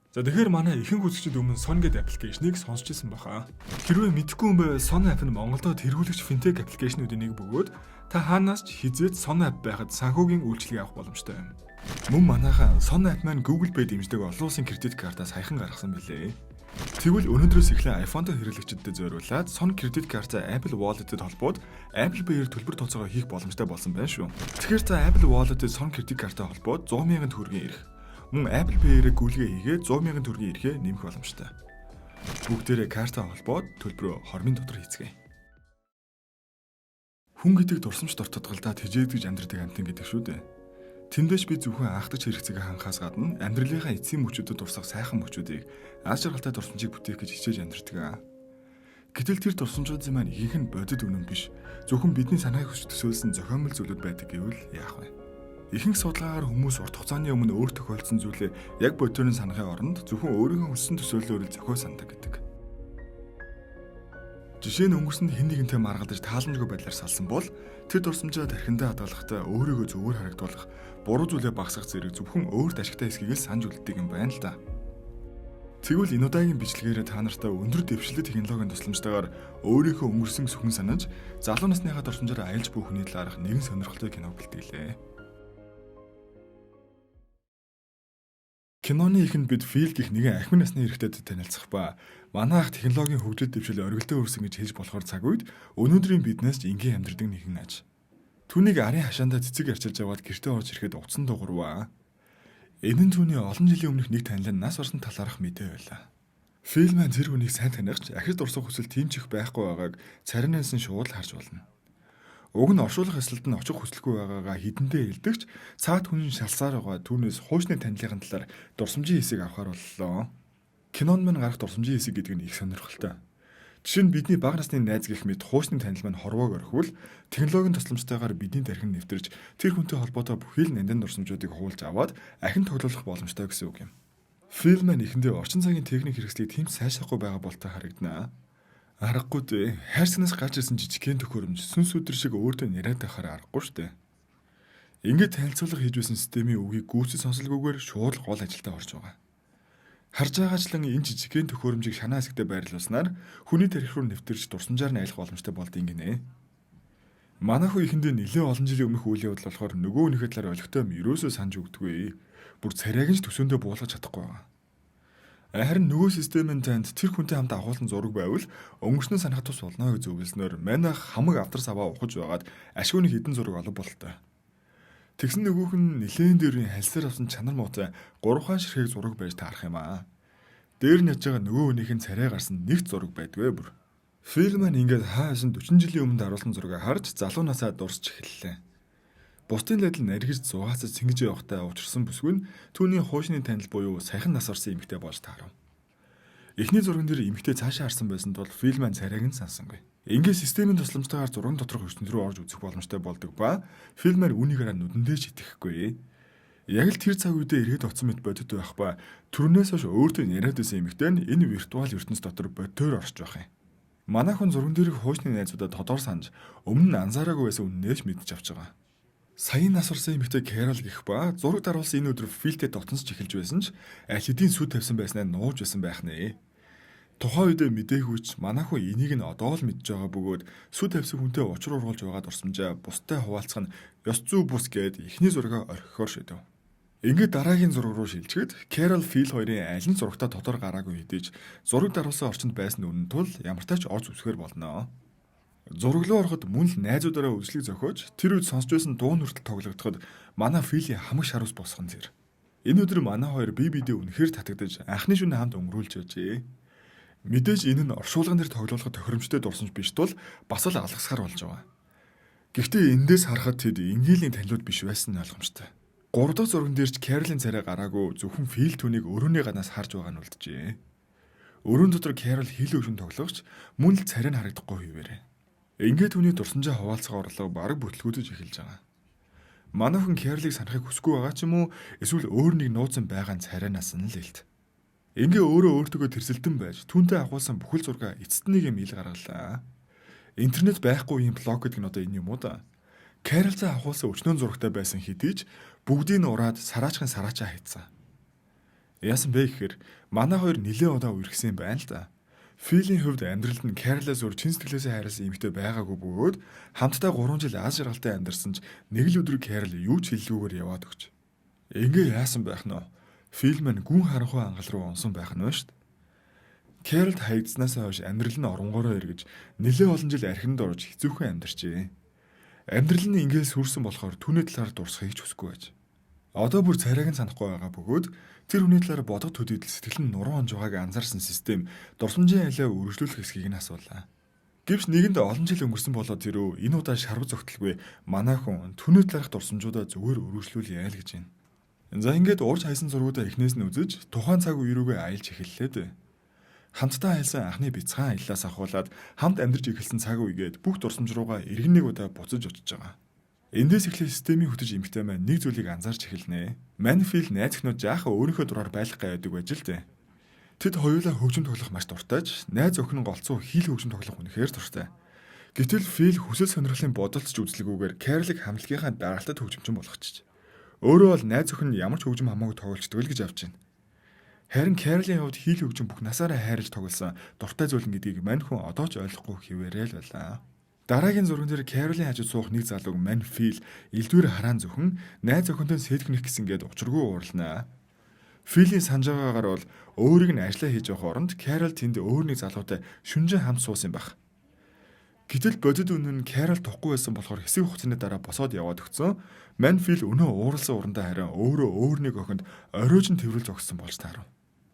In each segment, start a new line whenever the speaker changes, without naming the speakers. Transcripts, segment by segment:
За тэгэхээр манай ихэнх үзэгчид өмнө Son гэдэг аппликейшнийг сонсч ирсэн баха. Хэрвээ мэдэхгүй юм бол Son app нь Монголд тэргүүлэгч финтек аппликейшнуудын нэг бөгөөд та хаанаас ч хизээд Son app байхад санхүүгийн үйлчилгээ авах боломжтой юм. Мөн манайхаа Son app маань Google Pay дэмждэг олон улсын кредит картаас саяхан гаргасан билээ. Тэгвэл өнөөдрөөс эхлэн iPhone-д хэрэглэгчдэд зориулаад Son кредит картаа Apple Wallet-д холбоод Apple Pay-ээр төлбөр тооцоогоо хийх боломжтой болсон байна шүү. Тэгэхээр та Apple Wallet-д Son кредит картаа холбоод 100,000 төгрөгийн ирэх мөн Apple Pay-ээр гүйлгээ хийгээд 100,000 төгрөгийн эрхээ нэмэх боломжтой. Бүгдээрээ картаа холбоод төлбөрөө хормын дотор хийцгээе. Хүн гэдэг дурсамж дортодголдоо тэжээдгэж амьдрдаг амьтан гэдэг шүү дээ. Тэндээч би зөвхөн анхдагч хэрэгцээг хангахаас гадна амьдралынхаа эцсийн мөчүүдэд дурсах сайхан мөчүүдийг аз жаргалтай дурсамжийг бүтээх гэж хичээж амьдрдаг. Гэтэл тэр дурсамжуудын маань ихэнх нь бодит үнэн биш. Зөвхөн бидний санааг хүч төсөөлсөн зохиомжтой зүйлүүд байдаг гэвэл яах вэ? Ихэнх судалгаагаар хүмүүс урт хугацааны өмнө өөр тохиолдсон зүйлээ яг бодитын санахын оронд зөвхөн өөрийнхөө хүссэн төсөөллөөр зохио сандаг гэдэг. Жишээ нь өнгөрсөнд хэн нэгэнтэй маргалдаж тааламжгүй байдлаар салсан бол тэр дурсамжаа тархиндаа хадгалахдаа өөрийгөө зөвөр харагдуулах, буруу зүйлээ багасгах зэрэг зөвхөн өөрт ашигтай хэсгийг л санаж үлддэг юм байна л да. Тэгвэл энэ удаагийн бичлэгээр та нартай өндөр дэвшилтэй технологийн тусламжтайгаар өөрийнхөө өнгөрсөн сүхэн санаж залуу насныхаа дурсамжаар аялж буй хүний талаарх нэгэн сонирхолтой киног бэлтгэлээ. Киноны ихэнд бид Фил гэх нэгэн ахмад насны эрэгтэйд танилцах ба манайх технологийн хөгжил дэвшил оргилдоо өрсөн гэж хэлж болохоор цаг үед өнөөдрийн биднээс ч энгийн амьдрдаг нэгэн аж. Түүнийг арын хашаандаа цэцэг арчилж аваад гэртээ орж ирэхэд утсан дуурваа. Энэ нь түүний олон жилийн өмнөх нэг танил нь нас орсон талаарх мэдээ байлаа. Фил маань тэр хүнийг сайн танихч ахиж дурсах хүсэл тийм ч их байхгүй байгааг царинаас нь шууд харж болно. Уг нь оршуулах эсэлд нь очих хүсэлгүй байгаагаа хидэндээ илдэгч цаад хүн шалсаар байгаа түүнээс хуучны танилын талаар дурсамжийн хэсэг авахар боллоо. Кинонд маань гарах дурсамжийн хэсэг гэдэг нь их сонирхолтой. Жишээ нь бидний бага насны найз гэх мэт хуучны танил маань хорвоог орхивол технологийн тусламжтайгаар бидний тархин нэвтэрч тэр хүнтэй холбоотой бүхий л нандин дурсамжуудыг хуулж аваад ахин тоглох боломжтой гэсэн үг юм. Фильм маань эхэндээ орчин цагийн техник хэрэгслийг тийм сайшаахгүй байгаа болтой харагдана. Аргагүй дээ. Хайрцагнаас гарч ирсэн жижигхэн төхөөрөмж сүнс өдр шиг өөртөө яриад байхаар аргагүй шүү дээ. Ингээд танилцуулга хийж байсан системийн үгийг гүйцэд сонсолгүйгээр шууд гол ажилдаа орж байгаа. Харж байгаачлан энэ жижигхэн төхөөрөмжийг шанаа хэсэгтээ байрлуулснаар хүний тарих руу нэвтэрч дурсамжаар нь аялах боломжтой болдгийг гинэ. Манайх ихэндээ нэлээд олон жилийн өмнөх үйл явдал болохоор нөгөө үнийхээ талаар олигтой юм ерөөсөө санаж өгдөггүй. Бүр царайг нь ч төсөөндөө буулгаж чадахгүй байгаа. Харин нөгөө системийн танд тэр хүнтэй хамт агуулсан зураг байвал өнгөрснөө санах тус болно гэж зөвлөснөөр манайх хамаг авдар саваа ухаж байгаад ашгүйн хідэн зураг олох бололтой. Тэгсэн нөгөөх нь нилээн дээрийн хальсаар авсан чанар муутай 3 хаан ширхэг зураг байж таарах юм аа. Дээр нь яж байгаа нөгөө хүнийх нь царай гарсан нэг зураг байдгүй бүр. Фильм маань ингээд хаасан 40 жилийн өмнө харуулсан зургийг харж залуу насаа дурсч эхэллээ. Бусдын адил наригж зугаацаж сэнгэж явахтаа учирсан бүсгүй нь түүний хуучны танил буюу саяхан нас орсон эмэгтэй болж таарав. Эхний зурган дээр эмэгтэй цаашаа харсан байсан тул фильм маань царайг нь сансангүй. Ингээд системийн тусламжтайгаар зурган доторх ертөнд рүү орж үзэх боломжтой болдог ба фильмээр үүнийгээр нүдэндээ ч итгэхгүй. Яг л тэр цаг үедээ иргэд оцсон мэт бодит байх ба түрнээс хойш өөртөө яриад байсан эмэгтэй нь энэ виртуал ертөнц дотор бодтоор орж байх юм. Манай хүн зурган дээрх хуучны найзуудаа тодор санаж өмнө нь анзаараагүй байсан үннээс мэдж авч байгаа. Саяын нас орсон эмэгтэй Carol гэх ба зураг даруулсан энэ өдөр Филтэд дотносч эхэлж байсан ч аль хэдийн сүд тавьсан байснаа нууж байсан байх нэ. Тухайн үед мдээхүйч манай хүн энийг нь одоо л мэдж байгаа бөгөөд сүд тавьсан хүнтэй учир ургуулж байгаа дурсамжаа бустай хуваалцах нь ёс зүй бус гэд эхний зургаа орхихоор шидэв. Ингээд дараагийн зураг руу шилжихэд Carol Phil хоёрын аль нь зурагтаа тодор гараагүй хэдиж зураг даруулсан орчинд байсан үнэн тул ямар ч тач орж үсгээр болно. Зураг руу ороход мөн л найзуудаараа үзлэг зохиож тэр үед сонсч байсан дуу нүртэл тоглогдоход манай Филийн хамаг шар ус босгон зэр. Энэ өдөр манай хоёр бие биедээ үнэхээр татагдаж анхны шөнө хамт өнгөрүүлж байжээ. Мэдээж энэ нь оршуулган дээр тоглох тохиромжтой дурсамж биш тул бас л алгасгаар болж байгаа. Гэхдээ эндээс харахад тэд энгийлний танилуд биш байсан нь ойлгомжтой. 3 дахь зурган дээр ч Carol-ын царай гараагүй зөвхөн Phil түүнийг өрөөний гаднаас харж байгаа нь үлджээ. Өрөөнд дотор Carol хил өвшин тоглогч мөн л царай нь харагдахгүй хэвээрээ. Ингээд түүний дурсамжаа хуваалцах орлого бараг бүтлгүүдэж эхэлж байгаа. Манай хүн Carol-ыг санахыг хүсэхгүй байгаа ч юм уу эсвэл өөр нэг нууцсан байгаа царайнаас нь л илт. Ингээ өөртөө тэрсэлтэн байж түүнтэй агуулсан бүхэл зургаа эцэст нэг юм ил гаргалаа. Интернет байхгүй юм блог гэдэг нь одоо энэ юм уу да? Carol-цаа агуулсан өчнөн зурагтай байсан хэдий ч бүгдийг нь ураад сараачхан сараачаа хийцэн. Яасан бэ гэхээр манай хоёр нэлээд удаа үргэсэн юм байна л да. Филийн хувьд амьдралд нь Карлаас өөр чин сэтгэлээсээ хайрласан эмэгтэй байгаагүй бөгөөд хамтдаа 3 жил аз жаргалтай амьдарсан ч нэг л өдөр Карл юу ч хэллгүйгээр яваад өгч. Ингээ яасан байх нь вэ? Фил маань гүн харанхуй ангал руу унсан байх нь ба шүү дээ. Карлд хаягдсанаас хойш амьдрал нь оронгороо эргэж нэлээд олон жил архинд орж хэцүүхэн амьдарчээ. Амьдрал нь ингээс сүрсэн болохоор түүний талаар дурсахыг ч хүсэхгүй байж. Одоо бүр царайг нь санахгүй байгаа бөгөөд тэр хүний талаар бодох төдийдл сэтгэл нь нуруу онж байгааг анзаарсан систем дурсамжийн айлаа үргэлжлүүлэх эсхийг нь асуулаа. Гэвч нэгэнд олон жил өнгөрсөн болоод тэрөө энэ удаа шарв зөгтөлгүй манай хүн түүний талаарх дурсамжуудаа зүгээр үргэлжлүүлъя л гэж байна. За ингээд урж хайсан зургуудаа эхнээс нь үзэж тухайн цаг үе рүүгээ аялж эхэллээ дээ. Хамтдаа айлсан анхны бяцхан аяллаас ахуулаад хамт амьдарч эхэлсэн цаг үегээд бүх дурсамж руугаа иргэн нэг удаа буцаж очиж байгаа. Эндээс эхлээ системийн хөтөж эмхтэй маань нэг зүйлийг анзаарч эхэлнэ. Манфил найз өхнөө жаахан өөрийнхөө дураар байлах гэдэг байж л дээ. Тэд хоёулаа хөгжим тоглох маш дуртайж, найз өхнөн голцоо хийл хөгжим тоглох үнэхээр дуртай. Гэтэл Фил хүсэл сонирхлын бодолцож үзлэгүүгээр Карлиг хамтлагийнхаа дараалтад хөгжимчин болгочих. Өөрөө бол найз өхөн ямар ч хөгжим хамаагүй тоглолцдог л гэж авч байна. Харин Карлийн хувьд хийл хөгжим бүх насаараа хайрлаж тоглосон дуртай зүйл гэдгийг мань хүн одоо ч ойлгохгүй хിവэрэл байлаа. Дараагийн зурган дээр Карлийн хажууд суух нэг залууг мань Фил элдвэр хараан зөвхөн найз охинтой сэлгэнэх гэсэн гээд учиргүй уурлнаа. Филийн санаж байгаагаар бол өөрийг нь ажиллаа хийж явах оронд Карл тэнд өөр нэг залуутай шүнжин хамт суусан байх. Гэтэл бодит үнэн нь Карл тухгүй байсан болохоор хэсэг хугацааны дараа босоод яваад өгсөн. Мань Фил өнөө ууралсан урандаа харин өөрөө өөр нэг охинд оройжин тэрвэрлж өгсөн болж таарав.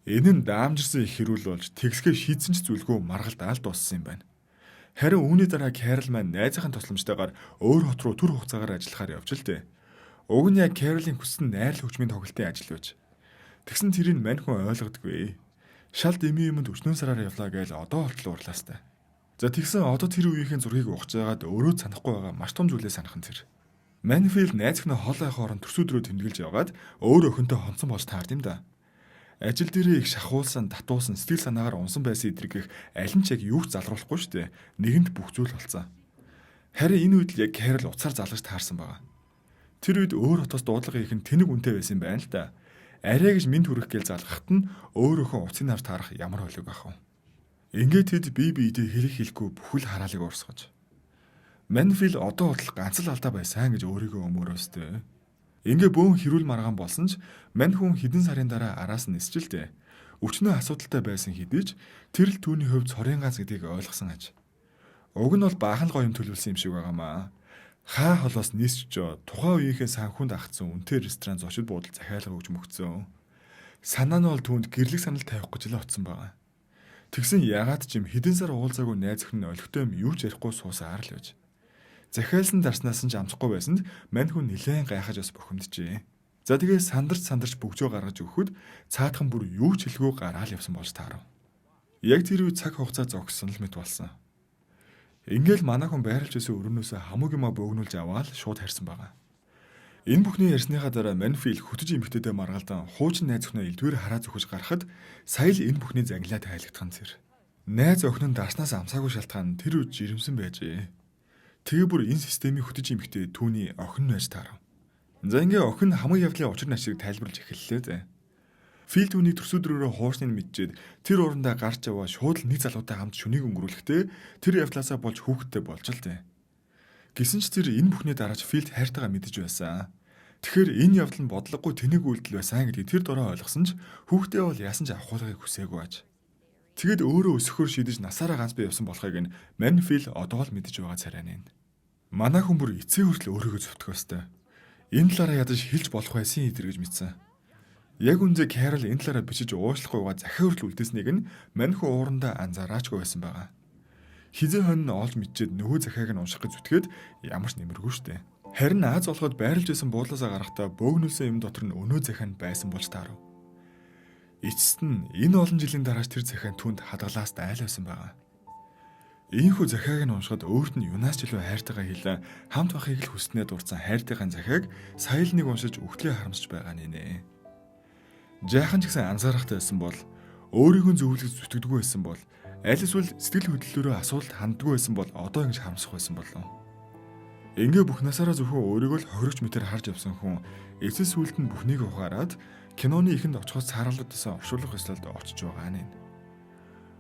Энэ нь даамжирсан их хэрүүл болж тэгсгээ шийдсэн ч зүйлгүй маргалдаал дууссан юм байна. Харин үүний дараа Карл маань найзынхаа тусламжтайгаар өөр хот руу түр хугацаагаар ажиллахаар явж л дээ. Уг нь яг Карлийн хүссэн найрал хөгжмийн тоглолтын ажил байж. Тэгсэн тэрийг мань хүн ойлгодгүй. Шал дэмий юмд өчнөн сараар явлаа гэж одоо болтол уурлаастай. За тэгсэн одоо тэр үеийн зургийг ухаж байгаад өөрөө санахгүй байгаа маш том зүйлээ санах нь тэр. Манфил найз өхнөө хол айх орон төрсөдрөө тэмдэглэж явгаад өөр өхөнтэй хонцсон болж таард юм да. Ажил дээрээ их шахуулсан, татуусан, сэтгэл санаагаар унсан байсан эдрэгэх аль нь ч яг юу ч залруулахгүй шүү дээ. Нэгэнд бүх зүйл болцсон. Харин энэ үед л яг Карл уцаар залгаж таарсан байгаа. Тэр үед өөр хотоос дуудлага хийх нь тэнэг үнэтэй байсан юм байна л да. Арай гэж минь төрөх гээл залгахад нь өөрөөхөө уцын авч таарах ямар хөлөг ах вэ? Ингээд тэд бие биедээ хэлэхгүй бүхэл хараалыг уурсгаж. Манфил одоо хотол ганц л алдаа байсан гэж өөрийгөө өмөрөөстэй. Ингээ бөөн хэрүүл маргаан болсон ч мань хүн хэдэн сарын дараа араас нь нисжилтэй. Өчнөө асуудалтай байсан хэдий ч тэр л түүний хувьд цорын ганц гэдгийг ойлгосон аж. Уг нь бол баахан л гоё юм төлөвлөсөн юм шиг байгаамаа. Хаа холоос нисчжөө тухайн үеийнхээ санхүүнд агцсан үнэтэй ресторан зочид буудал захиалга өгч мөгцөө. Санаа нь бол түүнд гэрлэг санал тавих гэж л утсан байгаа. Тэгсэн ягаад ч юм хэдэн сар уулзаагүй найз өхөн олигтой юм юу ч ярихгүй суусаар л байж. Захиалсан дарснаас нь ч амсахгүй байсанд мань хүн нилээн гайхаж бас бухимджээ. За тэгээ сандарч бөгжөө гаргаж өгөхөд цаатхан бүр юу ч хэлгүй гараал явсан болж таарав. Яг тэр үе цаг хугацаа зогссон л мэт болсон. Ингээл манай хүн байрлж байсан өрөөнөөсөө хамаг юма бөөгнүүлж аваад шууд харьсан байгаа. Энэ бүхний ярьсныхаа дараа Манфил хөтөж эмхтэйдээ маргалдан хуучин найз өхнөө элдвэр хараа зөхөж гарахад сая л энэ бүхний загнилаа тайлгдах нь тэр. Найз өхнөө дарснаас амсаагүй шалтгаан тэр үед жирэмсэн байжээ. Тэгээ бүр энэ системийн хөтөж эмхтэй түүний охин байж таарав. За ингээ охин хамаг явдлын учир начрыг тайлбарлаж эхэллээ дээ. Фил түүний төрсөдрөөрөө хуурсныг мэдчихэд тэр урандаа гарч яваа шууд л нэг залуутай хамт шүнийг өнгөрүүлэхдээ тэр явдлаасаа болж хүүхэдтэй болж л дээ. Гэсэн ч тэр энэ бүхний дараач Филд хайртайгаа мэдэж байсан. Тэгэхээр энэ явдал нь бодлогогүй тэнэг үйлдэл байсан гэдгийг тэр дороо ойлгосон ч хүүхдээ бол яасан ч авахуулгыг хүсээгүй аж. Тэгэд өөрөө өсөхөөр шийдэж насаараа ганц бие явсан болохыг нь Манфил одоо л мэдэж байгаа царай нэ. Манай хүн бүр эцээ хүртэл өөрийгөө зөвтгөхөөстэй. Энэ талаараа ядаж хэлж болох байсан идэр гэж мэдсэн. Яг үнзээ Карл энэ талаараа бичиж уушлахгүйгаа захиа хүртэл үлдээснийг нь мань хүн уурандаа анзаараачгүй байсан байгаа. Хизээ хонь нь олж мэдчихэд нөгөө захиаг нь унших гэж зүтгээд ямар ч нэмэргүй штэ. Харин Аз болоход байрлж байсан буудлаасаа гарахдаа бөөгнүүлсэн юм дотор нь өнөө захиа нь байсан болж таарав. Эцэст нь энэ олон жилийн дараач тэр захиа нь түнд хадгалаас айл байсан байгаа. Ийхүү захиаг нь уншихад өөрт нь юунаас ч илүү хайртайгаа хэлэн хамт байхыг л хүснээр дурдсан хайртайгаан захиаг сая л нэг уншиж өгтлээ харамсаж байгаа нэ. Жаахан ч гэсэн анзаарахтай байсан бол өөрийнхөө зөвлөгөөд зүтгэдэггүй байсан бол аль эсвэл сэтгэл хөдлөлөөрөө асуудалд ханддаггүй байсан бол одоо ингэж харамсах байсан болов. Ингээ бүх насаараа зөвхөн өөрийгөө л хохирогч мэтэр харж явсан хүн эцэс сүлд нь бүхнийг ухаарад Киноны эхэнд очихоос цааралдсан оршуулах ёслолд очиж байгаа нь.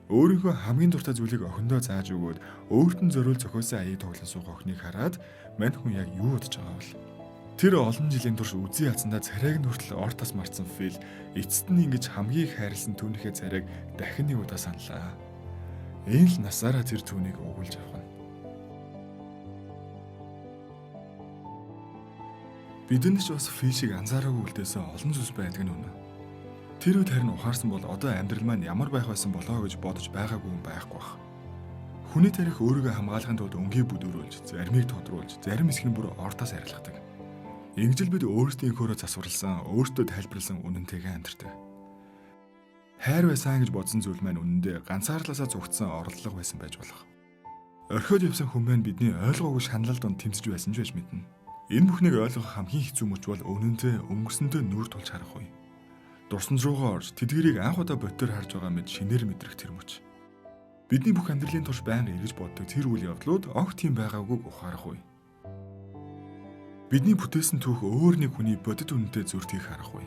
Өөрийнхөө хамгийн дуртай зүйлийг охиндоо зааж өгөөд өөрт нь зориул зохиосон аяыг тоглон суух охиныг хараад мань хүн яг юу бодож байгаа вэ? Тэр олон жилийн турш үзий язандаа царайг нь хүртэл ортос марцсан Фил эцэст нь ингэж хамгийн их хайрлсан түүнийхээ царайг дахин нэг удаа саналаа. Энэ л насаараа тэр түүнийг өгүүлж авах нь. Бидэнд ч бас Фил шиг анзаараагүй үлдээсэн олон зүйлс байдаг нь үнэ. Тэр үед харин ухаарсан бол одоо амьдрал маань ямар байх байсан болоо гэж бодож байгаагүй юм байхгүй бах. Хүний тарих өөрийгөө хамгаалахын тулд өнгийг бүдүүрүүлж, заримыг тодруулж, зарим хэсэг нь бүр ортоос арилгадаг. Ингэж л бид өөрсдийнхөөрөө засварласан, өөртөө тайлбарласан үнэнтэйгээ амьдардаг. Хайр байсан гэж бодсон зүйл маань үнэндээ ганцаарласаа зүгтсэн орлого байсан байж болох. Орхиод явсан хүн маань бидний ойлгоогүй шаналл донд тэмцэж байсан ч байж мэднэ. Энэ бүхнийг ойлгох хамгийн хэцүү мөч бол үнэнтэй өнгөрсөндөө нүур тулж харах үе. Дурсамж руугаа орж тэдгэрийг анх удаа бодтоор харж байгаа мэд шинээр мэдрэх тэр мөч. Бидний бүх амьдралын турш байнга эргэж боддог тэр үйл явдлууд огт тийм байгаагүй ухаарах үе. Бидний бүтээсэн түүх өөр нэг хүний бодит үнэнтэй зөртгийг харах үе.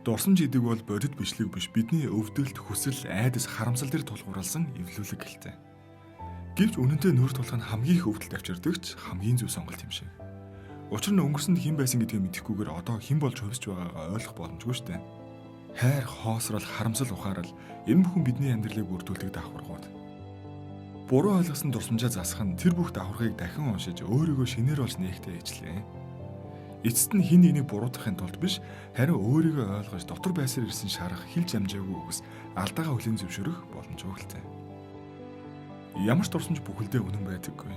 Дурсамж идэг бол бодит бичлэг биш, бидний өвдөлт, хүсэл, айдас, харамсал дээр тулгуурласан эвлүүлэг гэлтэй. Гэвч үнэнтэй нүур тулах нь хамгийн их өвдөлт авчирдагч хамгийн зөв сонголт юм шиг. Учир нь өнгөрсөнд хэн байсан гэдгийг мэдэхгүйгээр одоо хэн болж хувьсч байгаагаа ойлгох боломжгүй шүү дээ. Хайр, хоосрол, харамсал, ухаарал энэ бүхэн бидний амьдралыг бүрдүүлдэг давхаргууд. Буруу ойлгосон дурсамжаа засах нь тэр бүх давхаргыг дахин уншиж өөрийгөө шинээр олж нээхтэй ээжлээ. Эцэст нь хин нэгнийг буруутгахын тулд биш, харин өөрийгөө ойлгож дотор байсаар ирсэн шарах хилж амжаагүй үгс алдаагаа хүлээн зөвшөөрөх боломжгүй хэлтэй. Ямар ч дурсамж бүхэлдээ үнэн байдаггүй.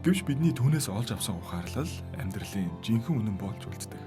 Гэвч бидний түүнээс олж авсан ухаарлал амьдралын жинхэнэ үнэн болж үлддэг.